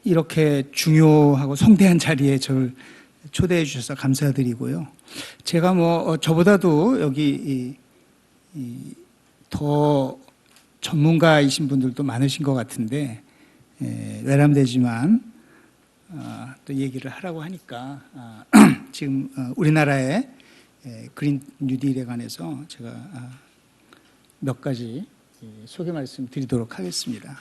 이렇게 중요하고 성대한 자리에 저를 초대해 주셔서 감사드리고요. 제가 저보다도 여기 더 전문가이신 분들도 많으신 것 같은데 외람되지만 또 얘기를 하라고 하니까 지금 우리나라의 그린 뉴딜에 관해서 제가 몇 가지 소개 말씀 드리도록 하겠습니다.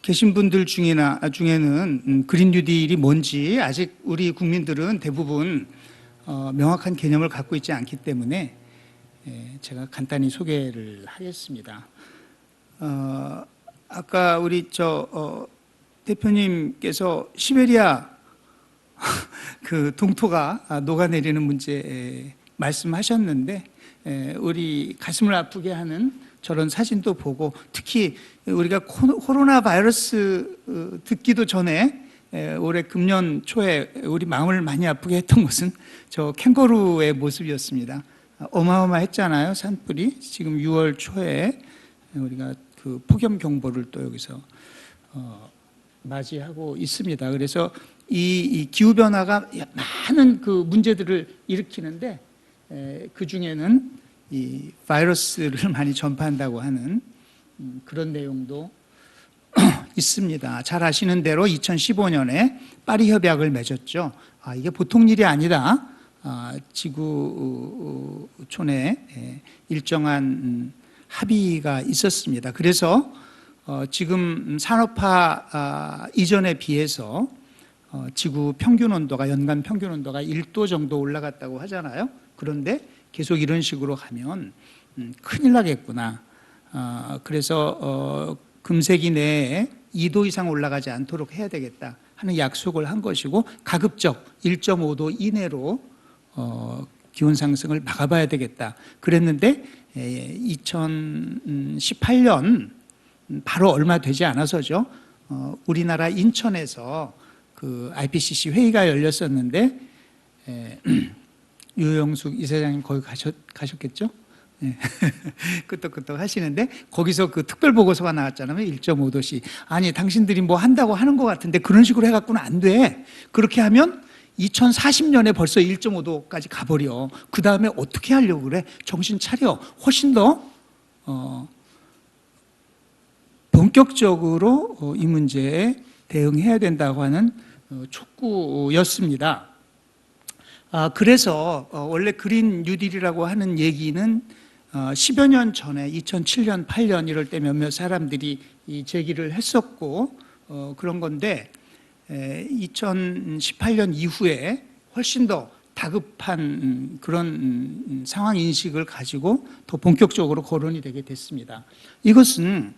계신 분들 중에는 그린 뉴딜이 뭔지 아직 우리 국민들은 대부분 명확한 개념을 갖고 있지 않기 때문에 제가 간단히 소개를 하겠습니다. 아까 우리 대표님께서 시베리아 그 동토가 녹아내리는 문제 말씀하셨는데 우리 가슴을 아프게 하는 저런 사진도 보고, 특히 우리가 코로나 바이러스 듣기도 전에 올해 금년 초에 우리 마음을 많이 아프게 했던 것은 저 캥거루의 모습이었습니다. 어마어마했잖아요, 산불이. 지금 6월 초에 우리가 그 폭염 경보를 또 여기서 맞이하고 있습니다. 그래서 이 기후 변화가 많은 그 문제들을 일으키는데 그 중에는 이 바이러스를 많이 전파한다고 하는 그런 내용도 있습니다. 잘 아시는 대로 2015년에 파리 협약을 맺었죠. 이게 보통 일이 아니다. 지구촌에 일정한 합의가 있었습니다. 그래서 지금 산업화 이전에 비해서 지구 평균 온도가, 연간 평균 온도가 1도 정도 올라갔다고 하잖아요. 그런데 계속 이런 식으로 가면 큰일 나겠구나. 그래서 금세기 내에 2도 이상 올라가지 않도록 해야 되겠다 하는 약속을 한 것이고, 가급적 1.5도 이내로 기온 상승을 막아봐야 되겠다 그랬는데 2018년 바로 얼마 되지 않아서죠. 우리나라 인천에서 그 IPCC 회의가 열렸었는데 유영숙 이사장님 거기 가셨겠죠? 네. 끄떡끄떡 하시는데 거기서 그 특별 보고서가 나왔잖아요. 1.5도씨. 아니 당신들이 뭐 한다고 하는 것 같은데 그런 식으로 해갖고는 안 돼. 그렇게 하면 2040년에 벌써 1.5도까지 가버려. 그 다음에 어떻게 하려고 그래? 정신 차려. 훨씬 더 본격적으로 이 문제에 대응해야 된다고 하는 촉구였습니다. 그래서 원래 그린 뉴딜이라고 하는 얘기는 10여 년 전에 2007년, 8년 이럴 때 몇몇 사람들이 제기를 했었고 그런 건데 2018년 이후에 훨씬 더 다급한 그런 상황 인식을 가지고 더 본격적으로 거론이 되게 됐습니다. 이것은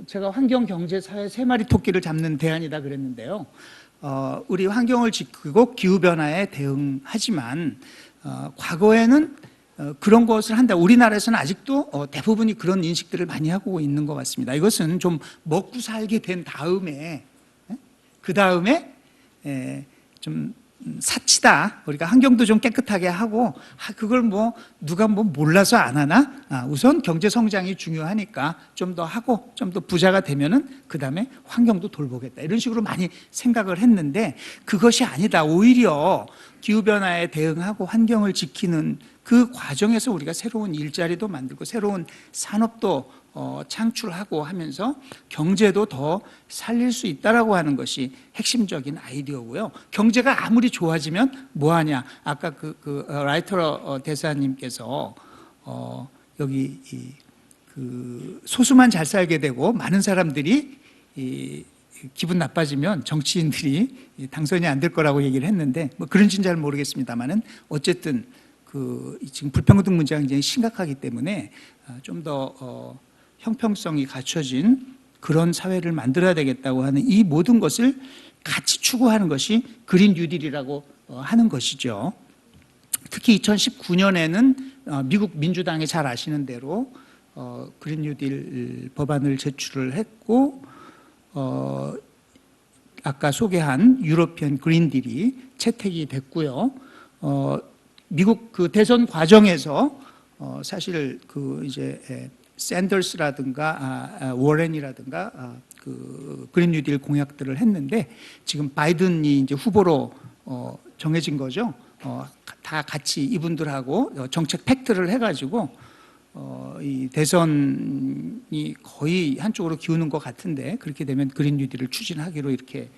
제가 환경, 경제, 사회 세 마리 토끼를 잡는 대안이다 그랬는데요. 우리 환경을 지키고 기후변화에 대응하지만 과거에는 그런 것을 한다. 우리나라에서는 아직도 대부분이 그런 인식들을 많이 하고 있는 것 같습니다. 이것은 좀 먹고 살게 된 다음에 그 다음에 좀 사치다. 우리가 환경도 좀 깨끗하게 하고 그걸 누가 몰라서 안 하나? 우선 경제 성장이 중요하니까 좀 더 하고 좀 더 부자가 되면은 그 다음에 환경도 돌보겠다. 이런 식으로 많이 생각을 했는데 그것이 아니다. 오히려 기후변화에 대응하고 환경을 지키는 그 과정에서 우리가 새로운 일자리도 만들고 새로운 산업도 창출하고 하면서 경제도 더 살릴 수 있다라고 하는 것이 핵심적인 아이디어고요. 경제가 아무리 좋아지면 뭐하냐? 아까 그 라이터 대사님께서 여기 소수만 잘 살게 되고 많은 사람들이 기분 나빠지면 정치인들이 당선이 안 될 거라고 얘기를 했는데 그런지는 잘 모르겠습니다만은 어쨌든 지금 불평등 문제가 굉장히 심각하기 때문에 좀 더 형평성이 갖춰진 그런 사회를 만들어야 되겠다고 하는 이 모든 것을 같이 추구하는 것이 그린 뉴딜이라고 하는 것이죠. 특히 2019년에는 미국 민주당이 잘 아시는 대로 그린 뉴딜 법안을 제출을 했고 아까 소개한 유로피언 그린딜이 채택이 됐고요. 미국 그 대선 과정에서 사실 그 이제 샌더스라든가 워렌이라든가 그 그린 뉴딜 공약들을 했는데 지금 바이든이 이제 후보로 정해진 거죠. 다 같이 이분들하고 정책 팩트를 해가지고 이 대선이 거의 한쪽으로 기우는 것 같은데 그렇게 되면 그린 뉴딜을 추진하기로 이렇게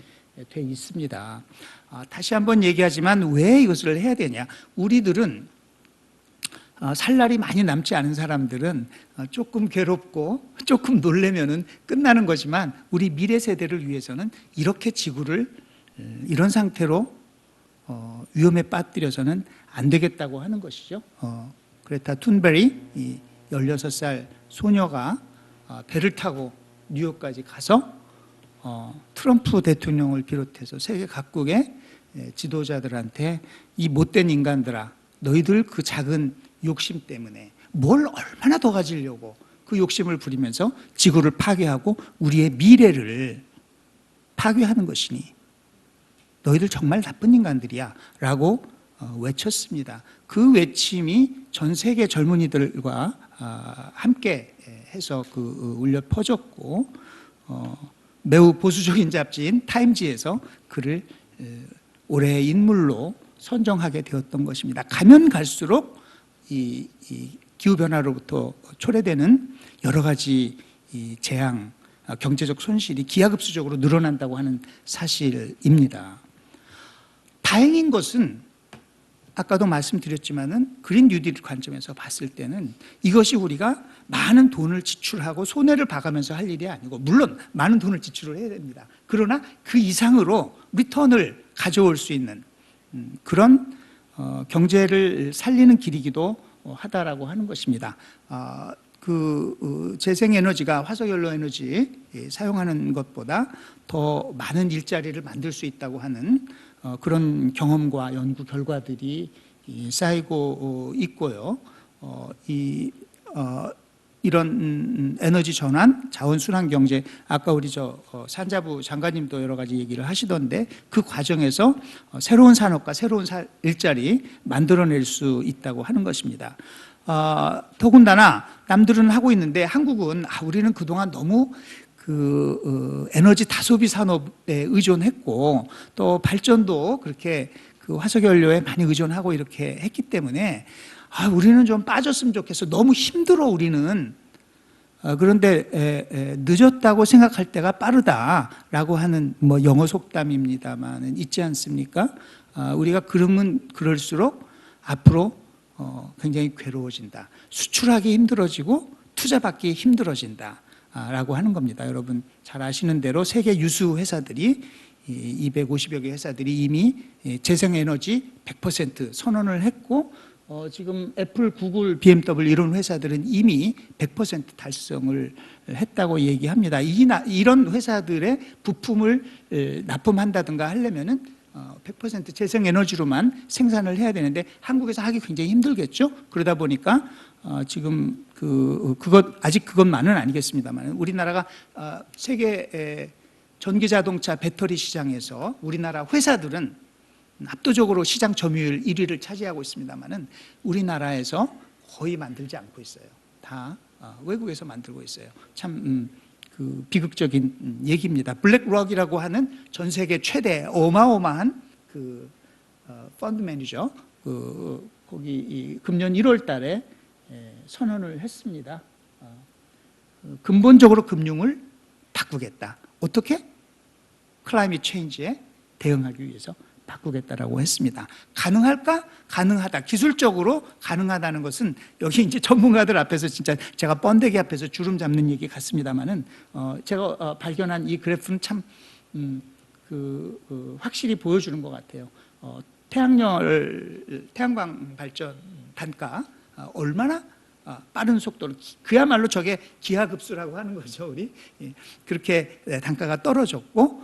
돼 있습니다. 다시 한번 얘기하지만 왜 이것을 해야 되냐? 우리들은 살 날이 많이 남지 않은 사람들은 조금 괴롭고 조금 놀래면은 끝나는 거지만 우리 미래 세대를 위해서는 이렇게 지구를 이런 상태로 위험에 빠뜨려서는 안 되겠다고 하는 것이죠. 그레타 툰베리 이 16살 소녀가 배를 타고 뉴욕까지 가서 트럼프 대통령을 비롯해서 세계 각국의 지도자들한테 이 못된 인간들아, 너희들 그 작은 욕심 때문에 뭘 얼마나 더 가지려고 그 욕심을 부리면서 지구를 파괴하고 우리의 미래를 파괴하는 것이니 너희들 정말 나쁜 인간들이야 라고 외쳤습니다. 그 외침이 전 세계 젊은이들과 함께 해서 울려 퍼졌고 매우 보수적인 잡지인 타임지에서 그를 올해의 인물로 선정하게 되었던 것입니다. 가면 갈수록 이 기후변화로부터 초래되는 여러 가지 이 재앙, 경제적 손실이 기하급수적으로 늘어난다고 하는 사실입니다. 다행인 것은 아까도 말씀드렸지만은 그린 뉴딜 관점에서 봤을 때는 이것이 우리가 많은 돈을 지출하고 손해를 봐가면서 할 일이 아니고, 물론 많은 돈을 지출을 해야 됩니다. 그러나 그 이상으로 리턴을 가져올 수 있는 그런 경제를 살리는 길이기도 하다라고 하는 것입니다. 재생에너지가 화석연료 에너지 사용하는 것보다 더 많은 일자리를 만들 수 있다고 하는 그런 경험과 연구 결과들이 쌓이고 있고요. 이런 에너지 전환, 자원 순환 경제, 아까 우리 산자부 장관님도 여러 가지 얘기를 하시던데 그 과정에서 새로운 산업과 새로운 일자리 만들어낼 수 있다고 하는 것입니다. 더군다나 남들은 하고 있는데 한국은 우리는 그동안 너무 에너지 다소비 산업에 의존했고 또 발전도 그렇게 화석연료에 많이 의존하고 이렇게 했기 때문에 우리는 좀 빠졌으면 좋겠어. 너무 힘들어 우리는. 그런데 늦었다고 생각할 때가 빠르다라고 하는 영어 속담입니다만 있지 않습니까? 우리가 그러면 그럴수록 앞으로 굉장히 괴로워진다. 수출하기 힘들어지고 투자받기 힘들어진다. 라고 하는 겁니다. 여러분 잘 아시는 대로 세계 유수 회사들이 250여 개 회사들이 이미 재생에너지 100% 선언을 했고 지금 애플, 구글, BMW 이런 회사들은 이미 100% 달성을 했다고 얘기합니다. 이런 회사들의 부품을 납품한다든가 하려면은 100% 재생에너지로만 생산을 해야 되는데 한국에서 하기 굉장히 힘들겠죠. 그러다 보니까 지금 아직 그것만은 아니겠습니다만 우리나라가 세계 전기자동차 배터리 시장에서 우리나라 회사들은 압도적으로 시장 점유율 1위를 차지하고 있습니다만은 우리나라에서 거의 만들지 않고 있어요. 다 외국에서 만들고 있어요. 참 비극적인 얘기입니다. 블랙록이라고 하는 전 세계 최대 어마어마한 펀드 매니저 거기 금년 1월 달에 선언을 했습니다. 근본적으로 금융을 바꾸겠다. 어떻게? 클라이밋 체인지에 대응하기 위해서 바꾸겠다라고 했습니다. 가능할까? 가능하다. 기술적으로 가능하다는 것은 여기 이제 전문가들 앞에서 진짜 제가 번데기 앞에서 주름 잡는 얘기 같습니다만은 제가 발견한 이 그래프는 참 확실히 보여주는 것 같아요. 태양광 발전 단가 얼마나 빠른 속도로 그야말로 저게 기하급수라고 하는 거죠. 우리 그렇게 단가가 떨어졌고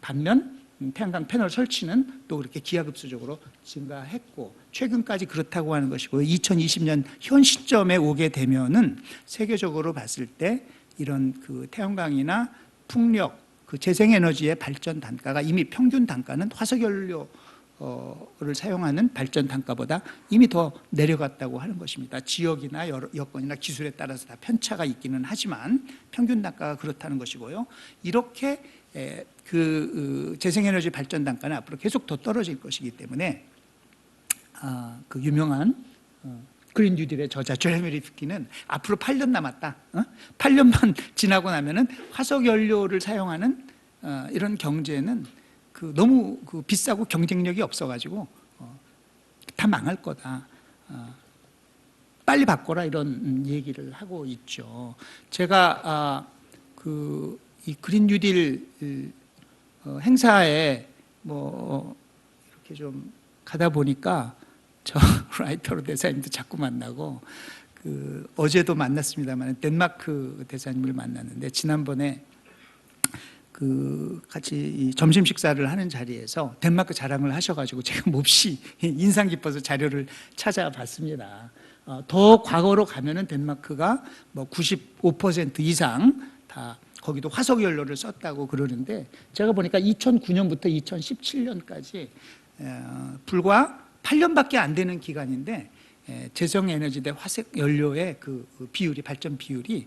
반면 태양광 패널 설치는 또 그렇게 기하급수적으로 증가했고 최근까지 그렇다고 하는 것이고 2020년 현 시점에 오게 되면은 세계적으로 봤을 때 이런 태양광이나 풍력 재생에너지의 발전 단가가 이미 평균 단가는 화석연료 를 사용하는 발전 단가보다 이미 더 내려갔다고 하는 것입니다. 지역이나 여건이나 기술에 따라서 다 편차가 있기는 하지만 평균 단가가 그렇다는 것이고요. 이렇게 재생에너지 발전 단가는 앞으로 계속 더 떨어질 것이기 때문에 그 유명한 그린 뉴딜의 저자 제레미 리프킨은 앞으로 8년 남았다. 8년만 지나고 나면은 화석 연료를 사용하는 이런 경제는 너무 비싸고 경쟁력이 없어가지고 다 망할 거다. 빨리 바꿔라 이런 얘기를 하고 있죠. 제가 이 그린 뉴딜 행사에 뭐 이렇게 좀 가다 보니까 저 라이터로 대사님도 자꾸 만나고 어제도 만났습니다만 덴마크 대사님을 만났는데 지난번에 같이 점심 식사를 하는 자리에서 덴마크 자랑을 하셔가지고 제가 몹시 인상 깊어서 자료를 찾아봤습니다. 더 과거로 가면은 덴마크가 뭐 95% 이상 다 거기도 화석 연료를 썼다고 그러는데 제가 보니까 2009년부터 2017년까지 불과 8년밖에 안 되는 기간인데 재생에너지 대 화석 연료의 비율이 발전 비율이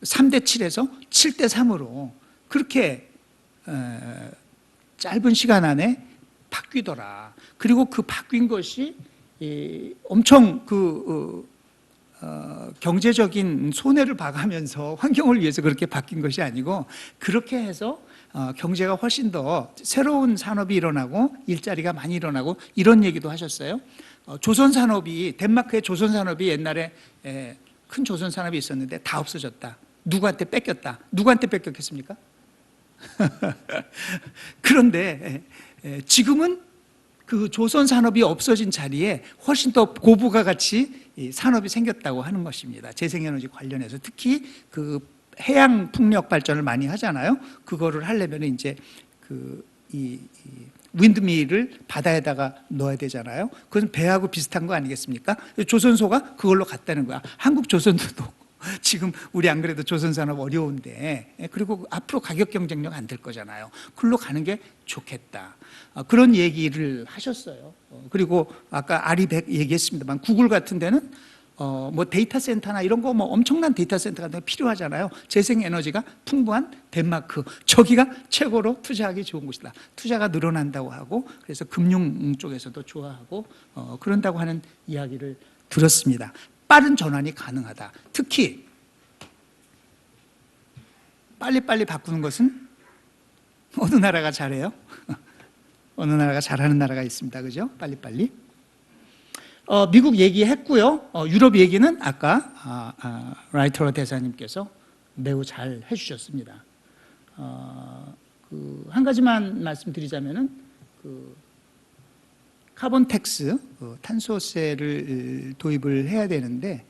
3대 7에서 7대 3으로 그렇게 짧은 시간 안에 바뀌더라. 그리고 그 바뀐 것이 엄청 경제적인 손해를 봐가면서 환경을 위해서 그렇게 바뀐 것이 아니고 그렇게 해서 경제가 훨씬 더 새로운 산업이 일어나고 일자리가 많이 일어나고 이런 얘기도 하셨어요. 조선산업이 덴마크의 조선산업이 옛날에 큰 조선산업이 있었는데 다 없어졌다. 누구한테 뺏겼다. 누구한테 뺏겼겠습니까? 그런데 지금은 그 조선 산업이 없어진 자리에 훨씬 더 고부가 가치 산업이 생겼다고 하는 것입니다. 재생에너지 관련해서 특히 해양 풍력 발전을 많이 하잖아요. 그거를 하려면 이제 이 윈드밀을 바다에다가 넣어야 되잖아요. 그건 배하고 비슷한 거 아니겠습니까? 조선소가 그걸로 갔다는 거야. 한국 조선소도 지금 우리 안 그래도 조선산업 어려운데 그리고 앞으로 가격 경쟁력 안 될 거잖아요. 그걸로 가는 게 좋겠다. 그런 얘기를 하셨어요. 그리고 아까 아리백 얘기했습니다만 구글 같은 데는 뭐 데이터 센터나 이런 거 뭐 엄청난 데이터 센터가 필요하잖아요. 재생에너지가 풍부한 덴마크 저기가 최고로 투자하기 좋은 곳이다. 투자가 늘어난다고 하고 그래서 금융 쪽에서도 좋아하고 그런다고 하는 이야기를 들었습니다. 빠른 전환이 가능하다. 특히 빨리빨리 바꾸는 것은 어느 나라가 잘해요? 어느 나라가 잘하는 나라가 있습니다. 그죠? 빨리빨리. 미국 얘기했고요. 유럽 얘기는 아까 라이터러 대사님께서 매우 잘 해주셨습니다. 한 가지만 말씀드리자면은 카본 텍스, 탄소세를 도입을 해야 되는데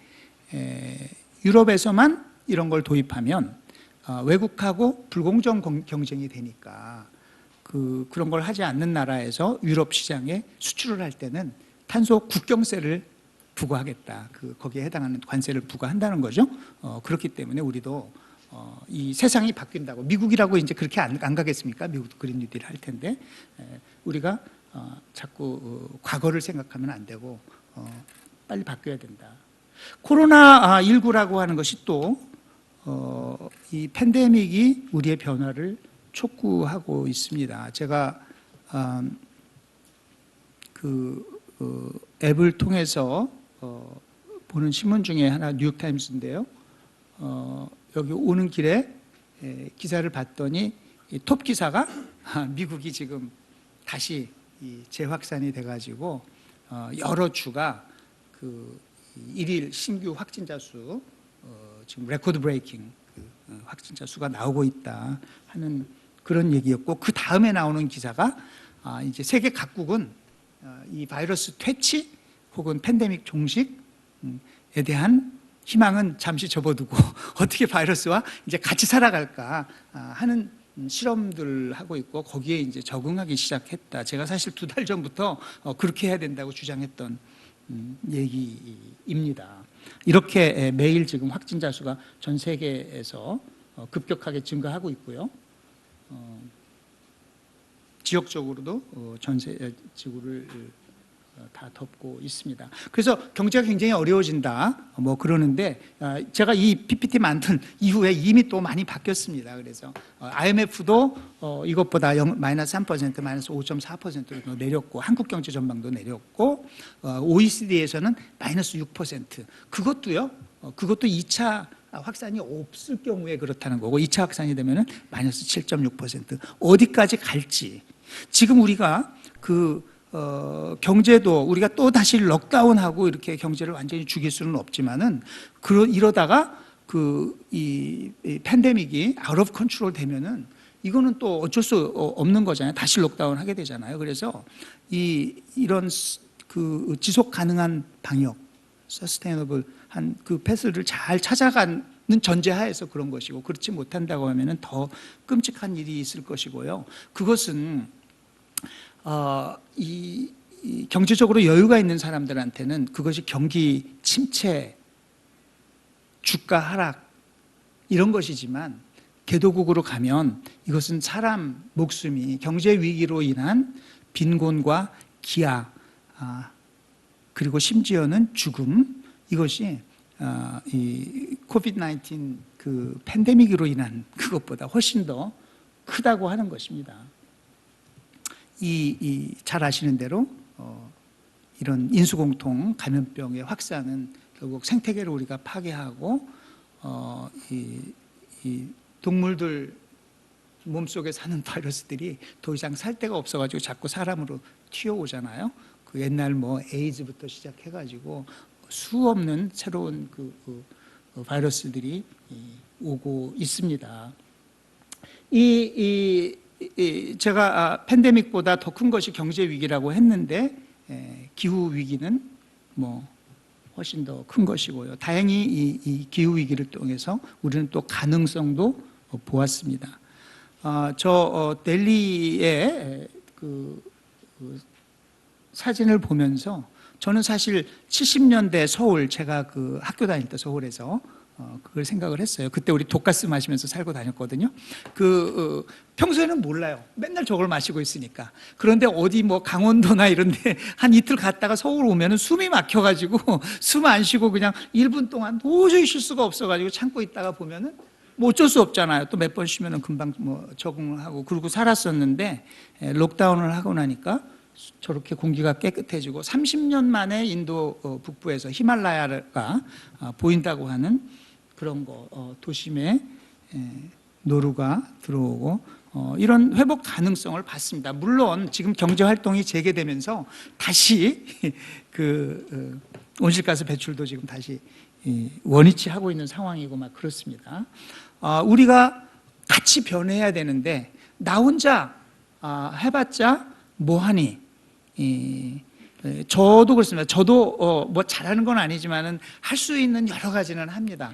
유럽에서만 이런 걸 도입하면 외국하고 불공정 경쟁이 되니까 그런 걸 하지 않는 나라에서 유럽 시장에 수출을 할 때는 탄소 국경세를 부과하겠다. 거기에 해당하는 관세를 부과한다는 거죠. 그렇기 때문에 우리도 이 세상이 바뀐다고 미국이라고 이제 그렇게 안 가겠습니까? 미국도 그린 뉴딜 할 텐데 우리가 자꾸 과거를 생각하면 안 되고 빨리 바뀌어야 된다. 코로나19라고 하는 것이 또 이 팬데믹이 우리의 변화를 촉구하고 있습니다. 제가 앱을 통해서 보는 신문 중에 하나 뉴욕타임스인데요. 여기 오는 길에 기사를 봤더니 톱 기사가 미국이 지금 다시 재확산이 돼가지고 여러 주가 일일 신규 확진자 수 지금 레코드 브레이킹 확진자 수가 나오고 있다 하는 그런 얘기였고 그 다음에 나오는 기사가 이제 세계 각국은 이 바이러스 퇴치 혹은 팬데믹 종식에 대한 희망은 잠시 접어두고 어떻게 바이러스와 이제 같이 살아갈까 하는 실험들을 하고 있고 거기에 이제 적응하기 시작했다. 제가 사실 2달 전부터 그렇게 해야 된다고 주장했던 얘기입니다. 이렇게 매일 지금 확진자 수가 전 세계에서 급격하게 증가하고 있고요. 지역적으로도 지구를 다 덮고 있습니다. 그래서 경제가 굉장히 어려워진다 뭐 그러는데 제가 이 PPT 만든 이후에 이미 또 많이 바뀌었습니다. 그래서 IMF도 이것보다 -3%, -5.4%로 내렸고 한국 경제 전망도 내렸고 OECD에서는 -6%. 그것도 2차 확산이 없을 경우에 그렇다는 거고 2차 확산이 되면은 -7.6%. 어디까지 갈지 지금 우리가 경제도 우리가 또 다시 럭다운하고 이렇게 경제를 완전히 죽일 수는 없지만은 이러다가 이 팬데믹이 아웃 오브 컨트롤 되면은 이거는 또 어쩔 수 없는 거잖아요. 다시 록다운 하게 되잖아요. 그래서 이런 지속 가능한 방역, 서스테이너블 한 패스를 잘 찾아가는 전제하에서 그런 것이고 그렇지 못한다고 하면은 더 끔찍한 일이 있을 것이고요. 그것은 이 경제적으로 여유가 있는 사람들한테는 그것이 경기 침체, 주가 하락 이런 것이지만 개도국으로 가면 이것은 사람 목숨이 경제 위기로 인한 빈곤과 기아 그리고 심지어는 죽음 이것이 이 코비드-19 팬데믹으로 인한 그것보다 훨씬 더 크다고 하는 것입니다. 잘 아시는 대로 이런 인수공통 감염병의 확산은 결국 생태계를 우리가 파괴하고 이 동물들 몸속에 사는 바이러스들이 더 이상 살 데가 없어가지고 자꾸 사람으로 튀어오잖아요. 옛날 에이즈부터 시작해가지고 수 없는 새로운 바이러스들이 오고 있습니다. 제가 팬데믹보다 더 큰 것이 경제 위기라고 했는데 기후 위기는 훨씬 더 큰 것이고요. 다행히 이 기후 위기를 통해서 우리는 또 가능성도 보았습니다. 델리의 사진을 보면서 저는 사실 70년대 서울 제가 학교 다닐 때 서울에서 그걸 생각을 했어요. 그때 우리 독가스 마시면서 살고 다녔거든요. 평소에는 몰라요. 맨날 저걸 마시고 있으니까. 그런데 어디 강원도나 이런데 한 이틀 갔다가 서울 오면은 숨이 막혀가지고 숨 안 쉬고 그냥 1분 동안 도저히 쉴 수가 없어가지고 참고 있다가 보면은 어쩔 수 없잖아요. 또 몇 번 쉬면은 금방 적응을 하고 그러고 살았었는데 록다운을 하고 나니까 저렇게 공기가 깨끗해지고 30년 만에 인도 북부에서 히말라야가 보인다고 하는 그런 도심에 노루가 들어오고 이런 회복 가능성을 봤습니다. 물론 지금 경제 활동이 재개되면서 다시 온실가스 배출도 지금 다시 원위치 하고 있는 상황이고 막 그렇습니다. 우리가 같이 변해야 되는데 나 혼자 해봤자 뭐하니? 저도 그렇습니다. 저도 잘하는 건 아니지만은 할 수 있는 여러 가지는 합니다.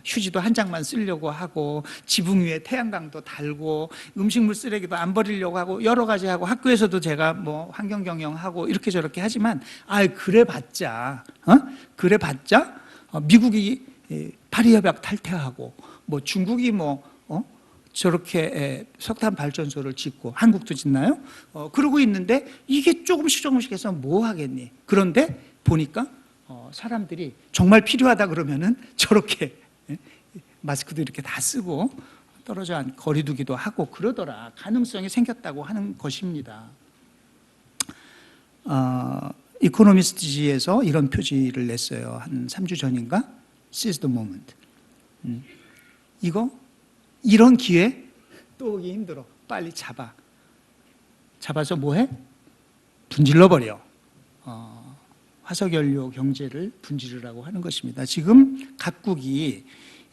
휴지도 한 장만 쓰려고 하고 지붕 위에 태양광도 달고 음식물 쓰레기도 안 버리려고 하고 여러 가지 하고 학교에서도 제가 환경 경영하고 이렇게 저렇게 하지만 그래봤자 미국이 파리 협약 탈퇴하고 중국이 저렇게 석탄 발전소를 짓고 한국도 짓나요? 그러고 있는데 이게 조금씩 해서 뭐 하겠니? 그런데 보니까 사람들이 정말 필요하다 그러면은 저렇게 마스크도 이렇게 다 쓰고 떨어져 거리두기도 하고 그러더라. 가능성이 생겼다고 하는 것입니다. 이코노미스트지에서 이런 표지를 냈어요. 한 3주 전인가? Seize the moment. 이런 기회 또 오기 힘들어. 빨리 잡아서 뭐해? 분질러버려. 화석연료 경제를 분질르라고 하는 것입니다. 지금 각국이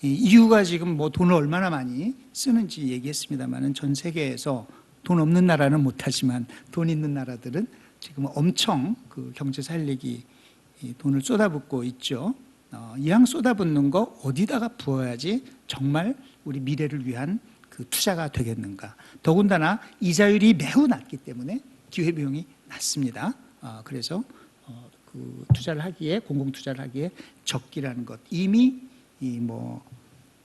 EU가 지금 돈을 얼마나 많이 쓰는지 얘기했습니다만 전 세계에서 돈 없는 나라는 못하지만 돈 있는 나라들은 지금 엄청 경제 살리기 돈을 쏟아붓고 있죠. 이왕 쏟아붓는 거 어디다가 부어야지 정말 우리 미래를 위한 투자가 되겠는가. 더군다나 이자율이 매우 낮기 때문에 기회비용이 낮습니다. 그래서 투자를 하기에 공공투자를 하기에 적기라는 것. 이미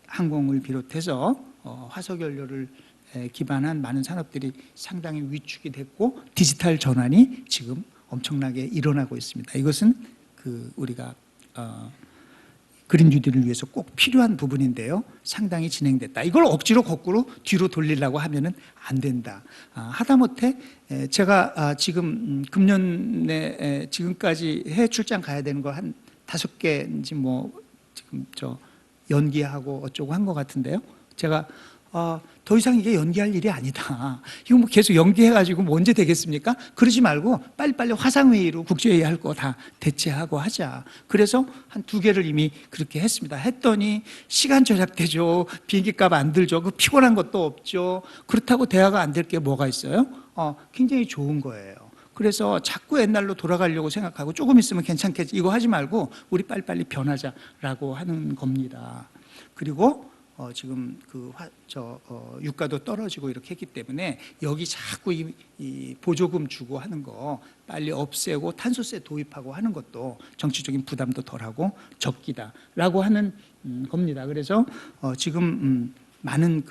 항공을 비롯해서 화석연료를 기반한 많은 산업들이 상당히 위축이 됐고 디지털 전환이 지금 엄청나게 일어나고 있습니다. 이것은 우리가 그린 뉴딜을 위해서 꼭 필요한 부분인데요. 상당히 진행됐다. 이걸 억지로 거꾸로 뒤로 돌리려고 하면은 안 된다. 하다못해 제가 지금 금년에 지금까지 해외 출장 가야 되는 거 한 5개인지 뭐 지금 연기하고 어쩌고 한 것 같은데요. 제가 더 이상 이게 연기할 일이 아니다. 이거 뭐 계속 연기해가지고 뭐 언제 되겠습니까? 그러지 말고 빨리빨리 화상회의로 국제회의 할 거 다 대체하고 하자. 그래서 한 2개를 이미 그렇게 했습니다. 했더니 시간 절약되죠. 비행기값 안 들죠. 그 피곤한 것도 없죠. 그렇다고 대화가 안 될 게 뭐가 있어요? 굉장히 좋은 거예요. 그래서 자꾸 옛날로 돌아가려고 생각하고 조금 있으면 괜찮겠지. 이거 하지 말고 우리 빨리빨리 변하자라고 하는 겁니다. 그리고 지금 유가도 떨어지고 이렇게 했기 때문에 여기 자꾸 이 보조금 주고 하는 거 빨리 없애고 탄소세 도입하고 하는 것도 정치적인 부담도 덜하고 적기다라고 하는 겁니다. 그래서 지금 많은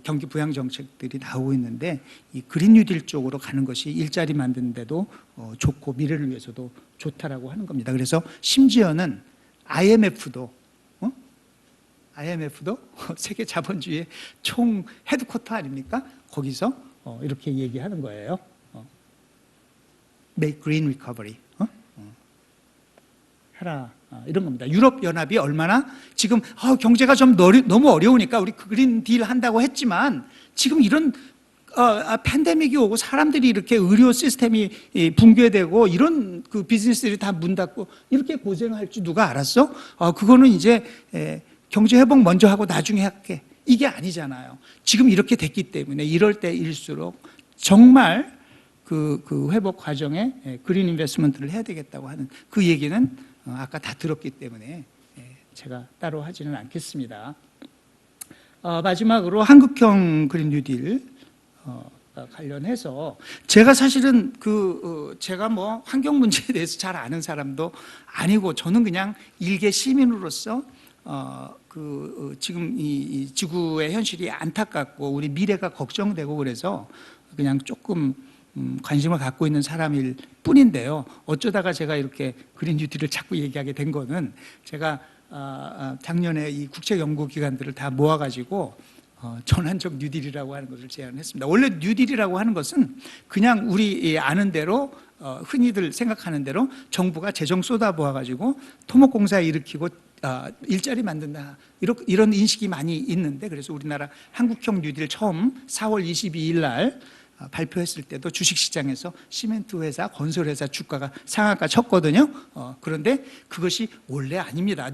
경기 부양 정책들이 나오고 있는데 이 그린 뉴딜 쪽으로 가는 것이 일자리 만드는 데도 좋고 미래를 위해서도 좋다라고 하는 겁니다. 그래서 심지어는 IMF도 세계 자본주의의 총 헤드쿼터 아닙니까? 거기서 이렇게 얘기하는 거예요. Make green recovery. 해라. 이런 겁니다. 유럽 연합이 얼마나 지금 경제가 좀 너무 어려우니까 우리 그린 딜 한다고 했지만 지금 이런 팬데믹이 오고 사람들이 이렇게 의료 시스템이 붕괴되고 이런 비즈니스들이 다 문 닫고 이렇게 고생할 줄 누가 알았어? 그거는 이제 경제 회복 먼저 하고 나중에 할게. 이게 아니잖아요. 지금 이렇게 됐기 때문에 이럴 때일수록 정말 그 회복 과정에 그린 인베스트먼트를 해야 되겠다고 하는 그 얘기는 아까 다 들었기 때문에 제가 따로 하지는 않겠습니다. 마지막으로 한국형 그린 뉴딜 관련해서 제가 사실은 제가 뭐 환경 문제에 대해서 잘 아는 사람도 아니고 저는 그냥 일개 시민으로서 지금 이 지구의 현실이 안타깝고 우리 미래가 걱정되고 그래서 그냥 조금 관심을 갖고 있는 사람일 뿐인데요. 어쩌다가 제가 이렇게 그린 뉴딜을 자꾸 얘기하게 된 거는 제가 작년에 이 국제 연구기관들을 다 모아가지고 전환적 뉴딜이라고 하는 것을 제안했습니다. 원래 뉴딜이라고 하는 것은 그냥 우리 아는 대로 흔히들 생각하는 대로 정부가 재정 쏟아부어가지고 토목공사 일으키고 일자리 만든다 이런 인식이 많이 있는데 그래서 우리나라 한국형 뉴딜 처음 4월 22일 날 발표했을 때도 주식시장에서 시멘트 회사, 건설회사 주가가 상한가 쳤거든요. 그런데 그것이 원래 아닙니다.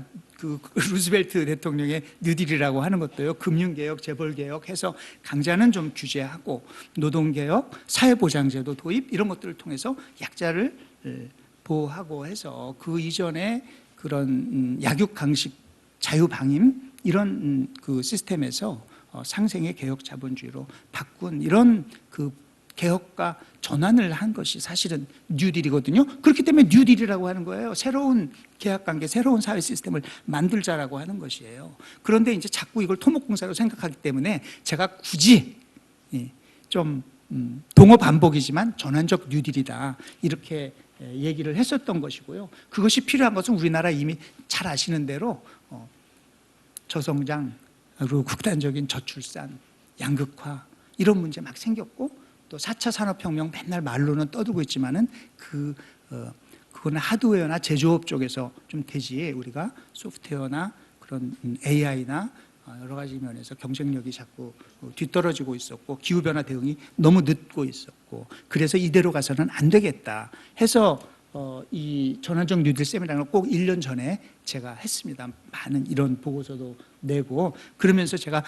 루즈벨트 대통령의 뉴딜이라고 하는 것도요. 금융개혁, 재벌개혁 해서 강자는 좀 규제하고 노동개혁, 사회보장제도 도입 이런 것들을 통해서 약자를 보호하고 해서 그 이전에 그런 약육강식, 자유방임 이런 시스템에서 상생의 개혁 자본주의로 바꾼 이런 개혁과 전환을 한 것이 사실은 뉴딜이거든요. 그렇기 때문에 뉴딜이라고 하는 거예요. 새로운 계약관계, 새로운 사회 시스템을 만들자라고 하는 것이에요. 그런데 이제 자꾸 이걸 토목공사로 생각하기 때문에 제가 굳이 좀 동어 반복이지만 전환적 뉴딜이다 이렇게 얘기를 했었던 것이고요. 그것이 필요한 것은 우리나라 이미 잘 아시는 대로 저성장 그리고 극단적인 저출산, 양극화 이런 문제 막 생겼고 또 4차 산업혁명 맨날 말로는 떠들고 있지만은 그거는 하드웨어나 제조업 쪽에서 좀 되지 우리가 소프트웨어나 그런 AI나 여러 가지 면에서 경쟁력이 자꾸 뒤떨어지고 있었고 기후변화 대응이 너무 늦고 있었고 그래서 이대로 가서는 안 되겠다 해서 이 전환적 뉴딜 세미나를 꼭 1년 전에 제가 했습니다. 많은 이런 보고서도 내고 그러면서 제가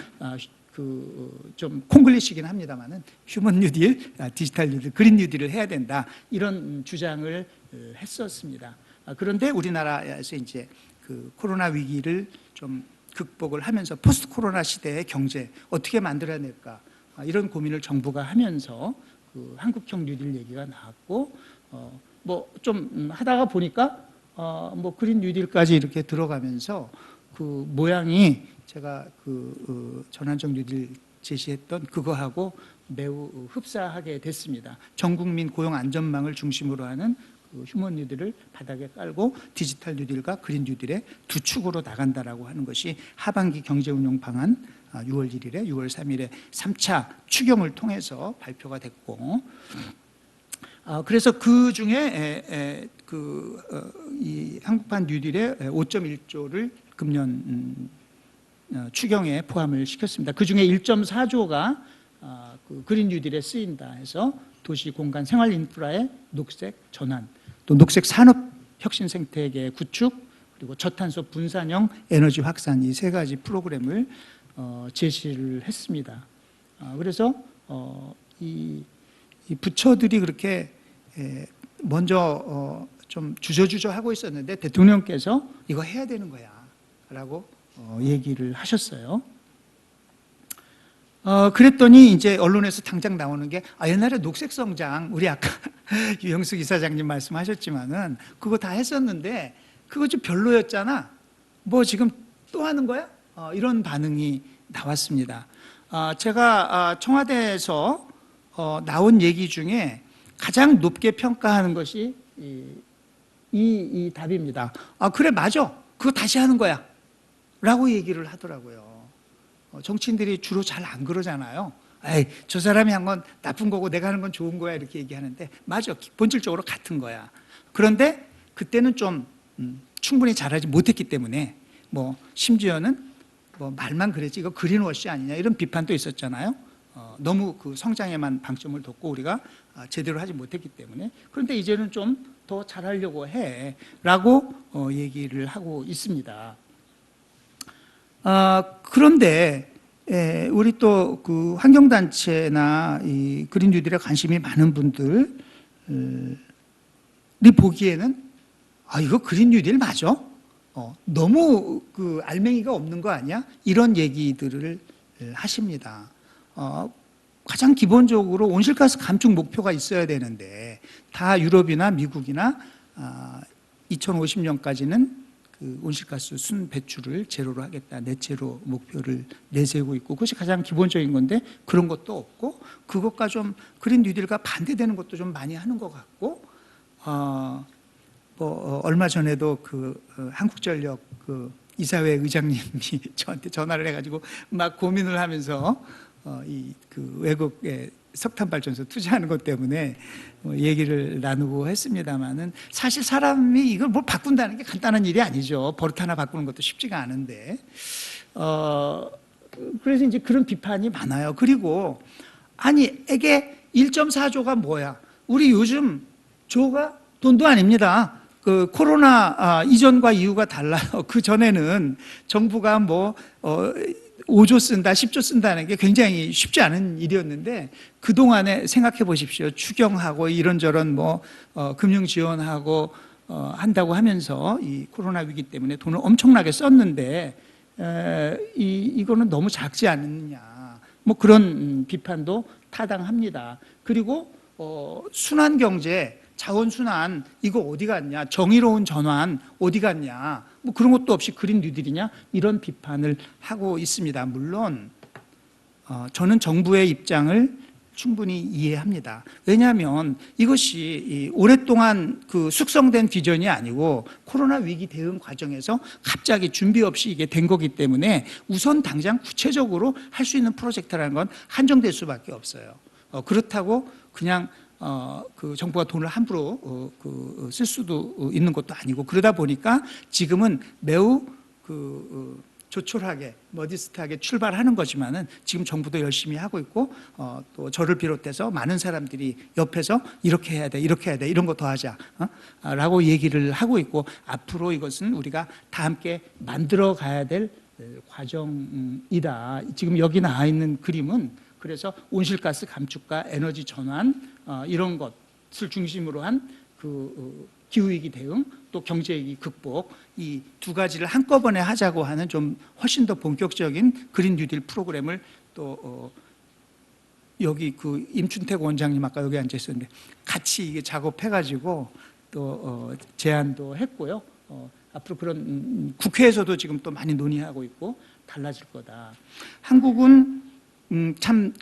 좀 콩글리시긴 합니다만은 휴먼 뉴딜, 디지털 뉴딜, 그린 뉴딜을 해야 된다 이런 주장을 했었습니다. 그런데 우리나라에서 이제 코로나 위기를 좀 극복을 하면서 포스트 코로나 시대의 경제 어떻게 만들어야 될까 이런 고민을 정부가 하면서 한국형 뉴딜 얘기가 나왔고 뭐 좀 하다가 보니까 뭐 그린 뉴딜까지 이렇게 들어가면서 모양이 제가 전환적 뉴딜 제시했던 그거하고 매우 흡사하게 됐습니다. 전 국민 고용 안전망을 중심으로 하는 그 휴먼 뉴딜을 바닥에 깔고 디지털 뉴딜과 그린 뉴딜의 두 축으로 나간다라고 하는 것이 하반기 경제운용 방안 6월 1일에 6월 3일에 3차 추경을 통해서 발표가 됐고, 그래서 그 중에 이 한국판 뉴딜의 5.1조를 금년 추경에 포함을 시켰습니다. 그 중에 1.4조가 그 그린 뉴딜에 쓰인다 해서 도시 공간 생활 인프라의 녹색 전환, 또 녹색 산업 혁신 생태계 구축, 그리고 저탄소 분산형 에너지 확산, 이 세 가지 프로그램을 제시를 했습니다. 그래서 이 부처들이 그렇게 먼저 좀 주저주저 하고 있었는데 대통령께서 이거 해야 되는 거야 라고 얘기를 하셨어요. 그랬더니 이제 언론에서 당장 나오는 게 옛날에 녹색성장, 우리 아까 유영숙 이사장님 말씀하셨지만은 그거 다 했었는데 그거 좀 별로였잖아, 뭐 지금 또 하는 거야? 이런 반응이 나왔습니다. 제가 청와대에서 나온 얘기 중에 가장 높게 평가하는 것이 이 답입니다. 그래, 맞아, 그거 다시 하는 거야 라고 얘기를 하더라고요. 정치인들이 주로 잘 안 그러잖아요. 에이, 저 사람이 한 건 나쁜 거고 내가 하는 건 좋은 거야 이렇게 얘기하는데, 맞아, 본질적으로 같은 거야. 그런데 그때는 좀 충분히 잘하지 못했기 때문에 뭐 심지어는 뭐 말만 그랬지 이거 그린워시 아니냐 이런 비판도 있었잖아요. 너무 그 성장에만 방점을 뒀고 우리가 제대로 하지 못했기 때문에. 그런데 이제는 좀 더 잘하려고 해라고 얘기를 하고 있습니다. 그런데 우리 또 그 환경단체나 이 그린 뉴딜에 관심이 많은 분들이 보기에는 이거 그린 뉴딜 맞아? 너무 그 알맹이가 없는 거 아니야? 이런 얘기들을 하십니다. 가장 기본적으로 온실가스 감축 목표가 있어야 되는데 다 유럽이나 미국이나 2050년까지는 그 온실가스 순 배출을 제로로 하겠다, 넷제로 목표를 내세우고 있고, 그것이 가장 기본적인 건데 그런 것도 없고, 그것과 좀 그린 뉴딜과 반대되는 것도 좀 많이 하는 것 같고, 얼마 전에도 그 한국전력 그 이사회 의장님이 저한테 전화를 해가지고 막 고민을 하면서 그 외국에 석탄 발전소 투자하는 것 때문에 얘기를 나누고 했습니다만은, 사실 사람이 이걸 뭘 바꾼다는 게 간단한 일이 아니죠. 버릇 하나 바꾸는 것도 쉽지가 않은데, 그래서 이제 그런 비판이 많아요. 그리고 이게 1.4조가 뭐야? 우리 요즘 조가 돈도 아닙니다. 그 코로나 이전과 이후가 달라요. 그 전에는 정부가 5조 쓴다, 10조 쓴다는 게 굉장히 쉽지 않은 일이었는데, 그동안에 생각해 보십시오. 추경하고 이런저런 금융 지원하고 한다고 하면서 이 코로나 위기 때문에 돈을 엄청나게 썼는데, 이거는 너무 작지 않느냐, 그런 비판도 타당합니다. 그리고 순환경제, 자원순환 이거 어디 갔냐, 정의로운 전환 어디 갔냐, 그런 것도 없이 그린 뉴딜이냐, 이런 비판을 하고 있습니다. 물론 저는 정부의 입장을 충분히 이해합니다. 왜냐하면 이것이 오랫동안 그 숙성된 비전이 아니고 코로나 위기 대응 과정에서 갑자기 준비 없이 이게 된 거기 때문에 우선 당장 구체적으로 할 수 있는 프로젝트라는 건 한정될 수밖에 없어요. 그렇다고 그냥 그 정부가 돈을 함부로 쓸 수도 있는 것도 아니고, 그러다 보니까 지금은 매우 조촐하게 머디스트하게 출발하는 거지만은 지금 정부도 열심히 하고 있고, 또 저를 비롯해서 많은 사람들이 옆에서 이렇게 해야 돼, 이렇게 해야 돼, 이런 거 더 하자 라고 얘기를 하고 있고, 앞으로 이것은 우리가 다 함께 만들어 가야 될 과정이다. 지금 여기 나와 있는 그림은 그래서 온실가스 감축과 에너지 전환 이런 것을 중심으로 한 그 기후위기 대응, 또 경제위기 극복, 이 두 가지를 한꺼번에 하자고 하는 좀 훨씬 더 본격적인 그린 뉴딜 프로그램을 또 여기 그 임춘택 원장님 아까 여기 앉아 있었는데 같이 이게 작업해가지고 또 제안도 했고요. 앞으로 그런 국회에서도 지금 또 많이 논의하고 있고 달라질 거다. 한국은 참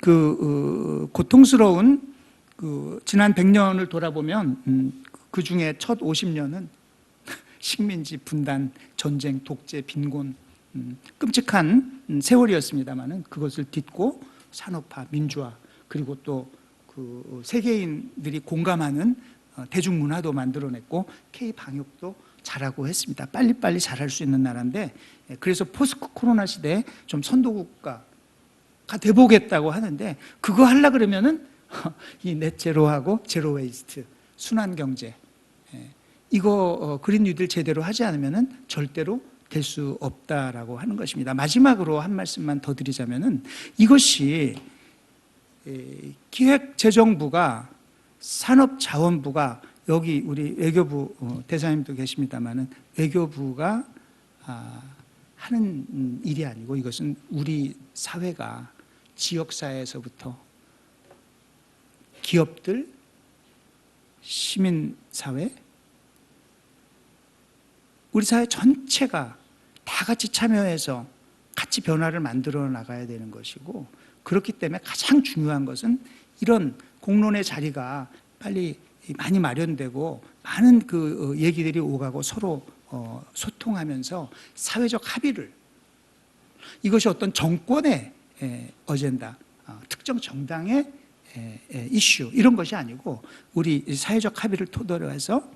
고통스러운 지난 100년을 돌아보면 그 중에 첫 50년은 식민지 분단, 전쟁, 독재, 빈곤, 끔찍한 세월이었습니다만은 그것을 딛고 산업화, 민주화, 그리고 또 세계인들이 공감하는 대중문화도 만들어냈고 K 방역도 잘하고 했습니다. 빨리빨리 잘할 수 있는 나라인데, 그래서 포스트 코로나 시대에 좀 선도국가가 돼보겠다고 하는데, 그거 하려 그러면은 이 넷제로하고 제로 웨이스트, 순환 경제, 이거 그린 뉴딜 제대로 하지 않으면은 절대로 될 수 없다라고 하는 것입니다. 마지막으로 한 말씀만 더 드리자면은, 이것이 기획재정부가, 산업자원부가, 여기 우리 외교부 대사님도 계십니다만은 외교부가 하는 일이 아니고, 이것은 우리 사회가 지역사회에서부터 기업들, 시민사회, 우리 사회 전체가 다 같이 참여해서 같이 변화를 만들어 나가야 되는 것이고, 그렇기 때문에 가장 중요한 것은 이런 공론의 자리가 빨리 많이 마련되고 많은 얘기들이 오가고 서로 소통하면서 사회적 합의를, 이것이 어떤 정권의 어젠다, 특정 정당의 이슈 이런 것이 아니고, 우리 사회적 합의를 토대로 해서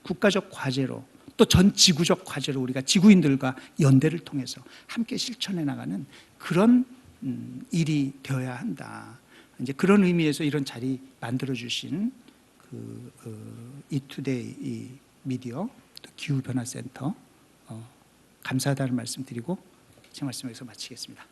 국가적 과제로, 또 전 지구적 과제로 우리가 지구인들과 연대를 통해서 함께 실천해 나가는 그런 일이 되어야 한다. 이제 그런 의미에서 이런 자리 만들어 주신 이투데이 미디어 기후변화센터 감사하다는 말씀 드리고 제 말씀 여기서 마치겠습니다.